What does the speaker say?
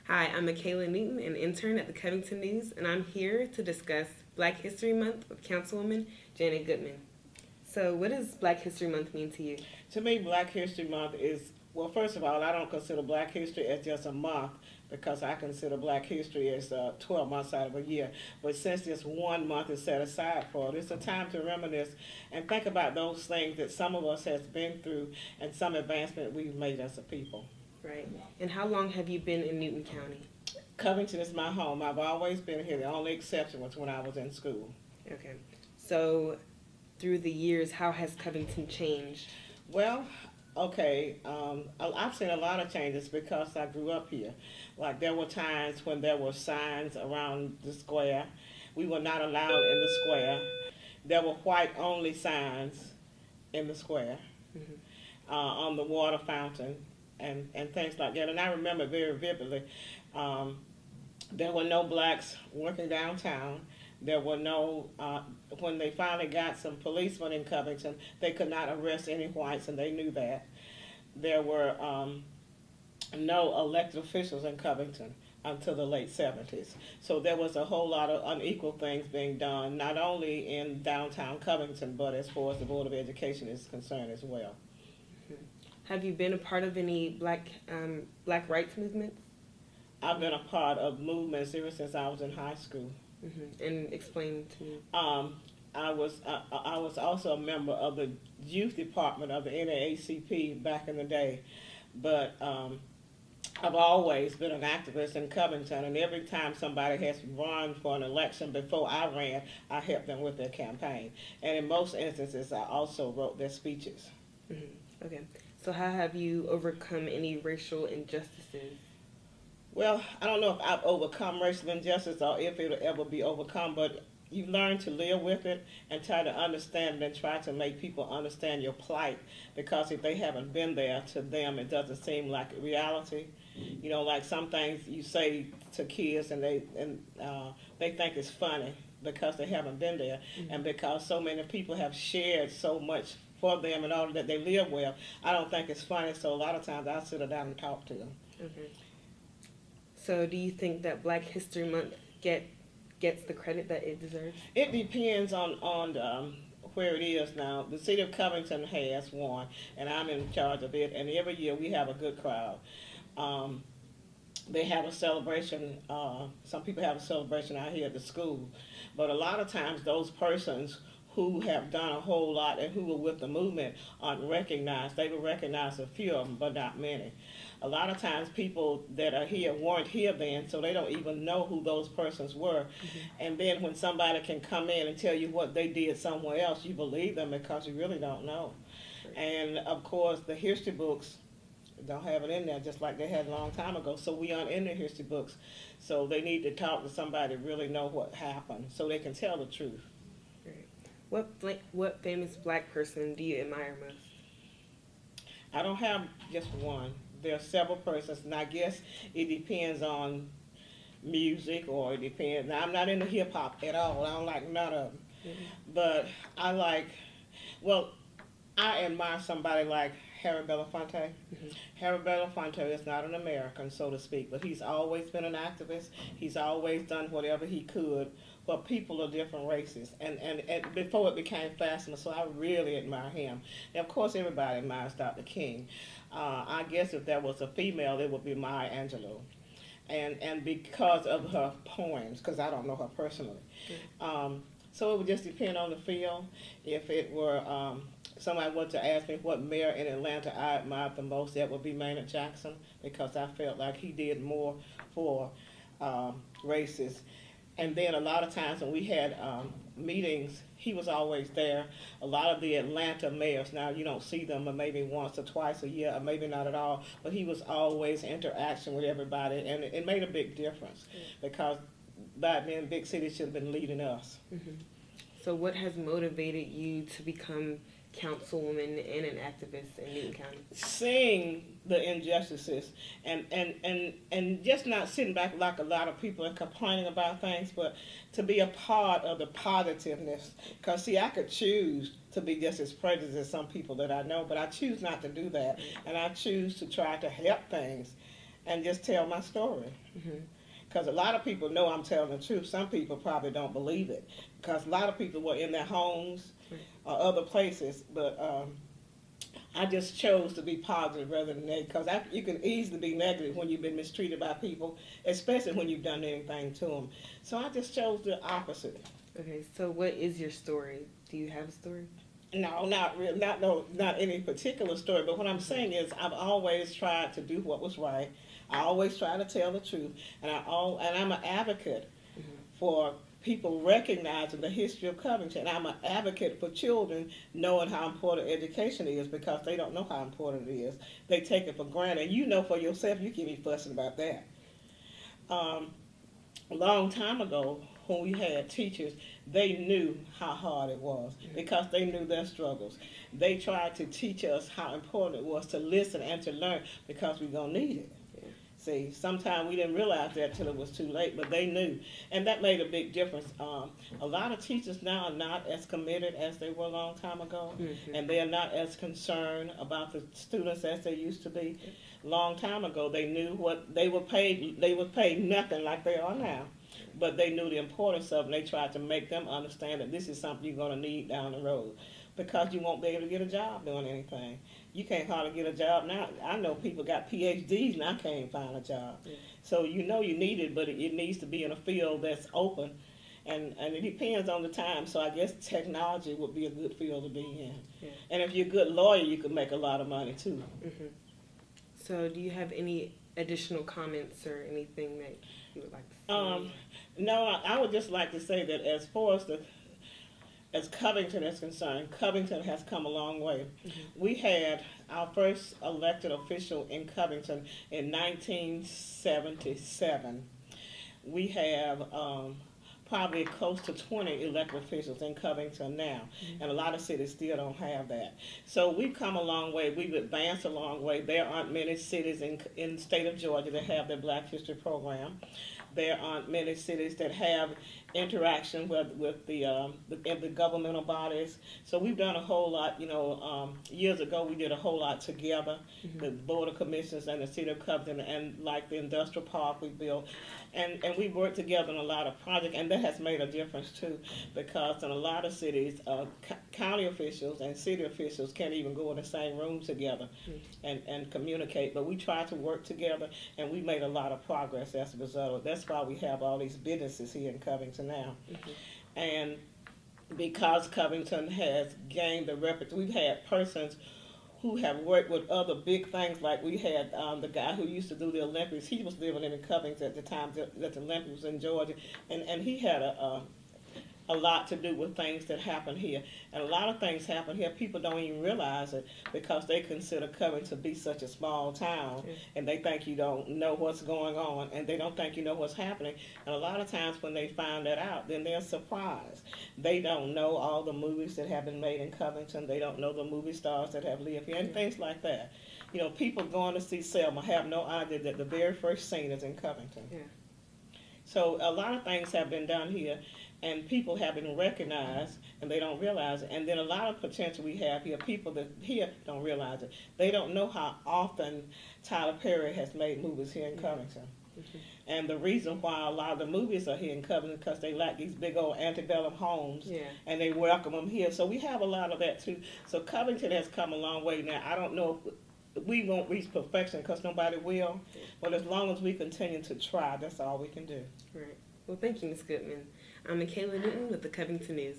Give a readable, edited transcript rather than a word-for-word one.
Hi, I'm Michaela Newton, an intern at the Covington News, and I'm here to discuss Black History Month with Councilwoman Janet Goodman. So, what does Black History Month mean to you? To me, Black History Month is, well, first of all, I don't consider Black History as just a month because I consider Black History as 12 months out of a year. But since this 1 month is set aside for it, it's a time to reminisce and think about those things that some of us has been through and some advancement we've made as a people. Right. And how long have you been in Newton County? Covington is my home. I've always been here. The only exception was when I was in school. Okay. So, through the years, how has Covington changed? Well, okay, I've seen a lot of changes because I grew up here. Like there were times when there were signs around the square. We were not allowed in the square. There were white-only signs in the square, on the water fountain and things like that. And I remember very vividly, there were no blacks working downtown. There were no, when they finally got some policemen in Covington, they could not arrest any whites, and they knew that. There were no elected officials in Covington until the late 70s. So there was a whole lot of unequal things being done, not only in downtown Covington, but as far as the Board of Education is concerned as well. Have you been a part of any black rights movements? I've been a part of movements ever since I was in high school. And explain to me. I was also a member of the youth department of the NAACP back in the day, but I've always been an activist in Covington, and every time somebody has run for an election before I ran, I helped them with their campaign. And in most instances, I also wrote their speeches. Okay. So how have you overcome any racial injustices? Well, I don't know if I've overcome racial injustice or if it'll ever be overcome, but you learn to live with it and try to understand it and try to make people understand your plight, because if they haven't been there, to them it doesn't seem like reality. You know, like some things you say to kids and they think it's funny because they haven't been there, and because so many people have shared so much for them and all that they live well, I don't think it's funny, so a lot of times I sit down and talk to them. Okay. So do you think that Black History Month gets the credit that it deserves? It depends on where it is now. The city of Covington has one, and I'm in charge of it, and every year we have a good crowd. They have a celebration, some people have a celebration out here at the school, but a lot of times those persons who have done a whole lot and who were with the movement aren't recognized. They will recognize a few of them, but not many. A lot of times people that are here weren't here then, so they don't even know who those persons were. And then when somebody can come in and tell you what they did somewhere else, you believe them because you really don't know. And of course, the history books don't have it in there, just like they had a long time ago, so we aren't in the history books. So they need to talk to somebody to really know what happened so they can tell the truth. What famous black person do you admire most? I don't have just one. There are several persons, and I guess it depends on music, or it depends. Now, I'm not into hip hop at all. I don't like none of them. But I admire somebody like Harry Belafonte. Harry Belafonte is not an American, so to speak, but he's always been an activist. He's always done whatever he could for people of different races, and before it became fashionable, so I really admire him. And of course, everybody admires Dr. King. I guess if there was a female, it would be Maya Angelou. And because of her poems, because I don't know her personally. So it would just depend on the field. If it were somebody were to ask me what mayor in Atlanta I admired the most, that would be Maynard Jackson, because I felt like he did more for races. And then a lot of times when we had meetings, he was always there. A lot of the Atlanta mayors, now you don't see them but maybe once or twice a year, or maybe not at all, but he was always in interaction with everybody, and it made a big difference, because back then big cities should have been leading us. So what has motivated you to become councilwoman and an activist in Newton County? Seeing the injustices and just not sitting back like a lot of people and complaining about things, but to be a part of the positiveness. Because, see, I could choose to be just as prejudiced as some people that I know, but I choose not to do that. And I choose to try to help things and just tell my story. Because a lot of people know I'm telling the truth. Some people probably don't believe it, because a lot of people were in their homes or other places, but I just chose to be positive rather than negative, because you can easily be negative when you've been mistreated by people, especially when you've done anything to them. So I just chose the opposite. Okay, so what is your story? Do you have a story? No, not really, not any particular story. But what I'm saying is, I've always tried to do what was right. I always try to tell the truth, and I'm an advocate for people recognizing the history of Covington. I'm an advocate for children knowing how important education is, because they don't know how important it is. They take it for granted. And you know for yourself, you can't be fussing about that. A long time ago, when we had teachers, they knew how hard it was, because they knew their struggles. They tried to teach us how important it was to listen and to learn, because we're going to need it. See, sometimes we didn't realize that till it was too late, but they knew. And that made a big difference. A lot of teachers now are not as committed as they were a long time ago, and they are not as concerned about the students as they used to be. Long time ago, they knew what they were paid. They were paid nothing like they are now, but they knew the importance of it, and they tried to make them understand that this is something you're going to need down the road, because you won't be able to get a job doing anything. You can't hardly get a job now. I know people got PhDs and I can't find a job. So you know you need it, but it needs to be in a field that's open, and it depends on the time. So I guess technology would be a good field to be in. And if you're a good lawyer, you could make a lot of money too. So do you have any additional comments or anything that you would like to say? No, I would just like to say that as far as Covington is concerned, Covington has come a long way. We had our first elected official in Covington in 1977. We have probably close to 20 elected officials in Covington now, and a lot of cities still don't have that. So we've come a long way. We've advanced a long way. There aren't many cities in the state of Georgia that have their Black History program. There aren't many cities that have interaction with the governmental bodies. So we've done a whole lot. Years ago we did a whole lot together, the Board of Commissioners and the City of Covington, and like the industrial park we built. And we worked together on a lot of projects, and that has made a difference too, because in a lot of cities, county officials and city officials can't even go in the same room together and communicate. But we try to work together, and we made a lot of progress as a result. That's why we have all these businesses here in Covington now. And because Covington has gained the reputation, we've had persons who have worked with other big things. Like we had the guy who used to do the Olympics. He was living in Covington at the time that the Olympics was in Georgia, and he had a lot to do with things that happen here. And a lot of things happen here. People don't even realize it, because they consider Covington to be such a small town, and they think you don't know what's going on, and they don't think you know what's happening. And a lot of times when they find that out, then they're surprised. They don't know all the movies that have been made in Covington. They don't know the movie stars that have lived here, and things like that. People going to see Selma have no idea that the very first scene is in Covington. So a lot of things have been done here, and people have been recognized, and they don't realize it. And then a lot of potential we have here, people that here don't realize it. They don't know how often Tyler Perry has made movies here in Covington. And the reason why a lot of the movies are here in Covington, because they like these big old antebellum homes, and they welcome them here. So we have a lot of that too. So Covington has come a long way now. I don't know if we won't reach perfection, because nobody will, but as long as we continue to try, that's all we can do. Right. Well, thank you, Ms. Goodman. I'm Michaela Newton with the Covington News.